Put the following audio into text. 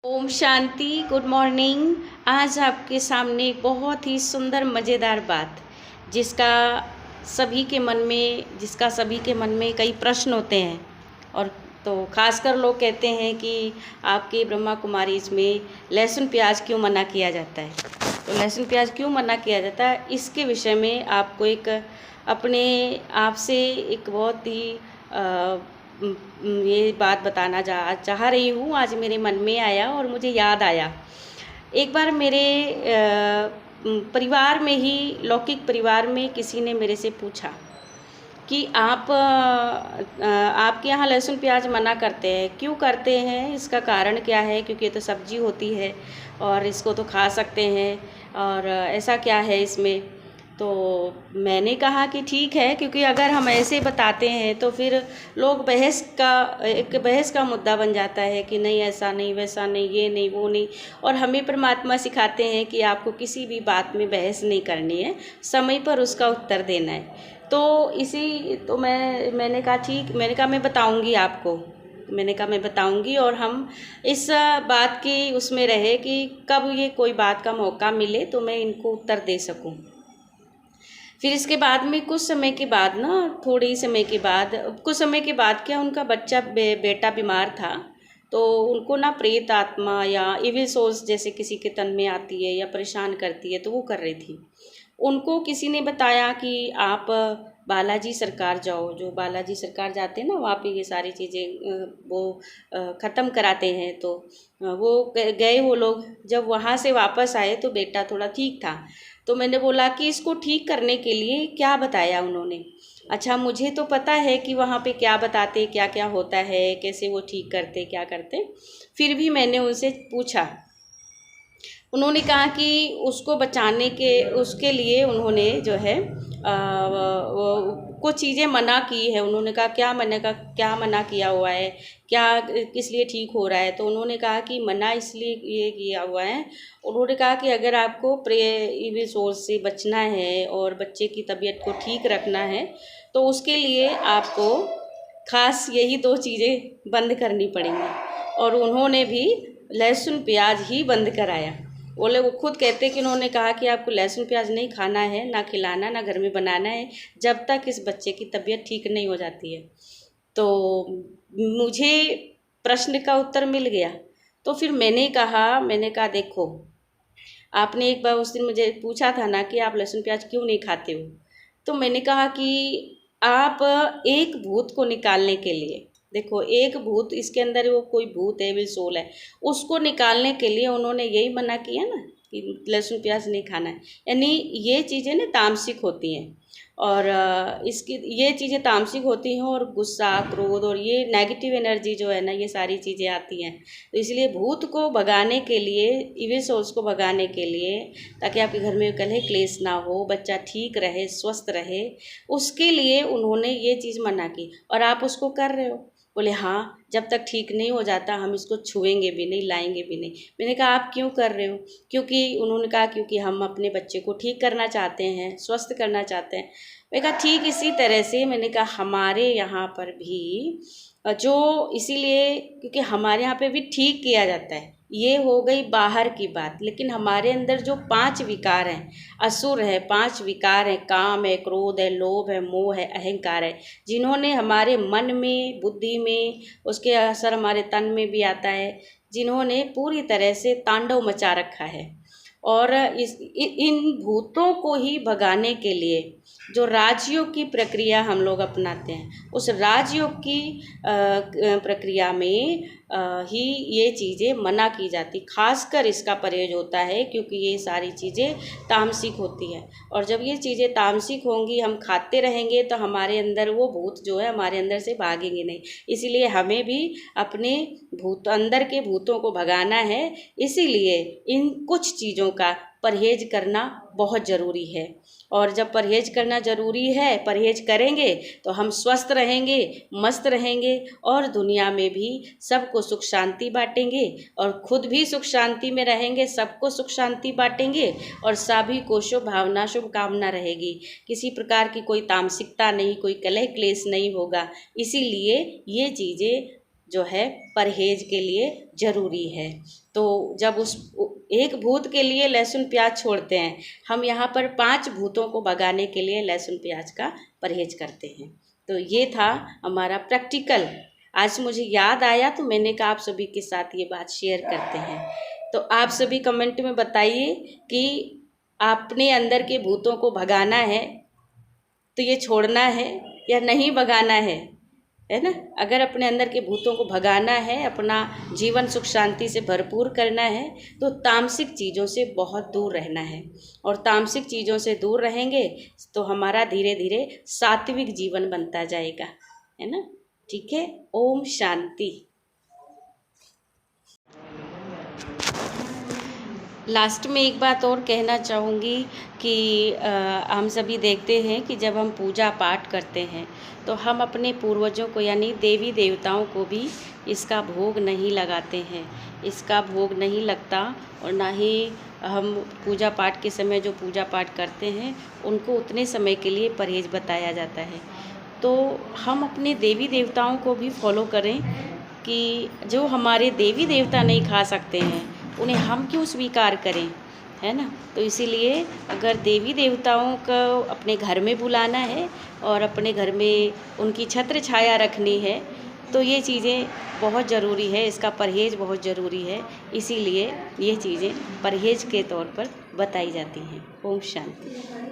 Om Shanti. Good morning. आज आपके सामने एक बहुत ही सुंदर मज़ेदार बात जिसका सभी के मन में कई प्रश्न होते हैं। और तो खासकर लोग कहते हैं कि आपके ब्रह्मा कुमारीज में लहसुन प्याज क्यों मना किया जाता है। तो लहसुन प्याज क्यों मना किया जाता है, इसके विषय में आपको एक अपने आप से एक बहुत ही ये बात बताना चाह रही हूँ। आज मेरे मन में आया और मुझे याद आया। एक बार मेरे परिवार में ही, लौकिक परिवार में, किसी ने मेरे से पूछा कि आपके यहाँ लहसुन प्याज मना करते हैं, क्यों करते हैं, इसका कारण क्या है? क्योंकि ये तो सब्जी होती है और इसको तो खा सकते हैं, और ऐसा क्या है इसमें? तो मैंने कहा कि ठीक है, क्योंकि अगर हम ऐसे बताते हैं तो फिर लोग बहस का मुद्दा बन जाता है कि नहीं, ऐसा नहीं, वैसा नहीं, ये नहीं, वो नहीं। और हमें परमात्मा सिखाते हैं कि आपको किसी भी बात में बहस नहीं करनी है, समय पर उसका उत्तर देना है। तो मैंने कहा ठीक, मैंने कहा मैं बताऊंगी आपको, मैं बताऊंगी, और हम इस बात की उसमें रहे कि कब ये कोई बात का मौका मिले तो मैं इनको उत्तर दे सकूं। फिर इसके बाद में कुछ समय के बाद क्या, उनका बच्चा बेटा बीमार था। तो उनको ना प्रेत आत्मा या इविल सोल्स जैसे किसी के तन में आती है या परेशान करती है, तो वो कर रही थी। उनको किसी ने बताया कि आप बालाजी सरकार जाओ। जो बालाजी सरकार जाते हैं ना, वहाँ पे ये सारी चीज़ें वो ख़त्म कराते हैं। तो वो गए वो लोग। जब वहाँ से वापस आए तो बेटा थोड़ा ठीक था। तो मैंने बोला कि इसको ठीक करने के लिए क्या बताया उन्होंने? अच्छा, मुझे तो पता है कि वहाँ पे क्या बताते, क्या क्या होता है, कैसे वो ठीक करते, क्या करते। फिर भी मैंने उनसे पूछा। उन्होंने कहा कि उसको बचाने के उसके लिए उन्होंने जो है कुछ चीज़ें मना की है। उन्होंने कहा क्या मना किया हुआ है, क्या किस लिए ठीक हो रहा है? तो उन्होंने कहा कि मना इसलिए ये किया हुआ है। उन्होंने कहा कि अगर आपको इविल सोर्स से बचना है और बच्चे की तबीयत को ठीक रखना है तो उसके लिए आपको खास यही 2 चीज़ें बंद करनी पड़ेंगी। और उन्होंने भी लहसुन प्याज ही बंद कराया। वो खुद कहते कि उन्होंने कहा कि आपको लहसुन प्याज नहीं खाना है, ना खिलाना, ना घर में बनाना है, जब तक इस बच्चे की तबीयत ठीक नहीं हो जाती है। तो मुझे प्रश्न का उत्तर मिल गया। तो फिर मैंने कहा देखो, आपने एक बार उस दिन मुझे पूछा था ना कि आप लहसुन प्याज क्यों नहीं खाते हो। तो मैंने कहा कि आप एक भूत को निकालने के लिए, देखो एक भूत, इसके अंदर वो कोई भूत है, विल सोल है, उसको निकालने के लिए उन्होंने यही मना किया ना कि लहसुन प्याज नहीं खाना है। यानी ये चीज़ें ना तामसिक होती हैं, और इसकी ये चीज़ें तामसिक होती हैं, और गुस्सा, क्रोध और ये नेगेटिव एनर्जी जो है ना, ये सारी चीज़ें आती हैं। तो इसलिए भूत को भगाने के लिए, इविल सोल्स को भगाने के लिए, ताकि आपके घर में कलह क्लेश ना हो, बच्चा ठीक रहे, स्वस्थ रहे, उसके लिए उन्होंने ये चीज़ मना की। और आप उसको कर रहे हो। बोले हाँ, जब तक ठीक नहीं हो जाता हम इसको छुएंगे भी नहीं, लाएंगे भी नहीं। मैंने कहा आप क्यों कर रहे हो? उन्होंने कहा क्योंकि हम अपने बच्चे को ठीक करना चाहते हैं, स्वस्थ करना चाहते हैं। मैंने कहा ठीक इसी तरह से, मैंने कहा हमारे यहाँ पर भी इसीलिए क्योंकि हमारे यहाँ पे भी ठीक किया जाता है। ये हो गई बाहर की बात, लेकिन हमारे अंदर जो 5 विकार हैं, असुर है, 5 विकार हैं, काम है, क्रोध है, लोभ है, मोह है, अहंकार है, जिन्होंने हमारे मन में, बुद्धि में, उसके असर हमारे तन में भी आता है, जिन्होंने पूरी तरह से तांडव मचा रखा है। और इन भूतों को ही भगाने के लिए जो राजयोग की प्रक्रिया हम लोग अपनाते हैं, उस राजयोग की प्रक्रिया में ही ये चीज़ें मना की जाती। खासकर इसका परहेज होता है क्योंकि ये सारी चीज़ें तामसिक होती हैं, और जब ये चीज़ें तामसिक होंगी, हम खाते रहेंगे, तो हमारे अंदर वो भूत जो है हमारे अंदर से भागेंगे नहीं। इसीलिए हमें भी अपने अंदर के भूतों को भगाना है। इसीलिए इन कुछ चीज़ों का परहेज करना बहुत ज़रूरी है। और जब परहेज करना ज़रूरी है, परहेज करेंगे तो हम स्वस्थ रहेंगे, मस्त रहेंगे, और दुनिया में भी सबको सुख शांति बांटेंगे, और खुद भी सुख शांति में रहेंगे, सबको सुख शांति बांटेंगे, और सभी को शुभ भावना, शुभ कामना रहेगी। किसी प्रकार की कोई तामसिकता नहीं, कोई कलह क्लेश नहीं होगा। इसीलिए ये चीज़ें जो है परहेज के लिए ज़रूरी है। तो जब उस एक भूत के लिए लहसुन प्याज छोड़ते हैं, हम यहाँ पर 5 भूतों को भगाने के लिए लहसुन प्याज का परहेज करते हैं। तो ये था हमारा प्रैक्टिकल। आज मुझे याद आया तो मैंने कहा आप सभी के साथ ये बात शेयर करते हैं। तो आप सभी कमेंट में बताइए कि अपने अंदर के भूतों को भगाना है तो ये छोड़ना है या नहीं भगाना है ना। अगर अपने अंदर के भूतों को भगाना है, अपना जीवन सुख शांति से भरपूर करना है, तो तामसिक चीज़ों से बहुत दूर रहना है। और तामसिक चीज़ों से दूर रहेंगे तो हमारा धीरे धीरे सात्विक जीवन बनता जाएगा, है ना। ठीक है, ओम शांति। लास्ट में एक बात और कहना चाहूँगी कि हम सभी देखते हैं कि जब हम पूजा पाठ करते हैं तो हम अपने पूर्वजों को यानी देवी देवताओं को भी इसका भोग नहीं लगाते हैं, इसका भोग नहीं लगता। और ना ही हम पूजा पाठ के समय जो पूजा पाठ करते हैं उनको उतने समय के लिए परहेज बताया जाता है। तो हम अपने देवी देवताओं को भी फॉलो करें कि जो हमारे देवी देवता नहीं खा सकते हैं उन्हें हम क्यों स्वीकार करें, है ना। तो इसीलिए अगर देवी देवताओं को अपने घर में बुलाना है और अपने घर में उनकी छत्र छाया रखनी है तो ये चीज़ें बहुत ज़रूरी है, इसका परहेज बहुत ज़रूरी है। इसीलिए ये चीज़ें परहेज के तौर पर बताई जाती हैं। ओम शांति।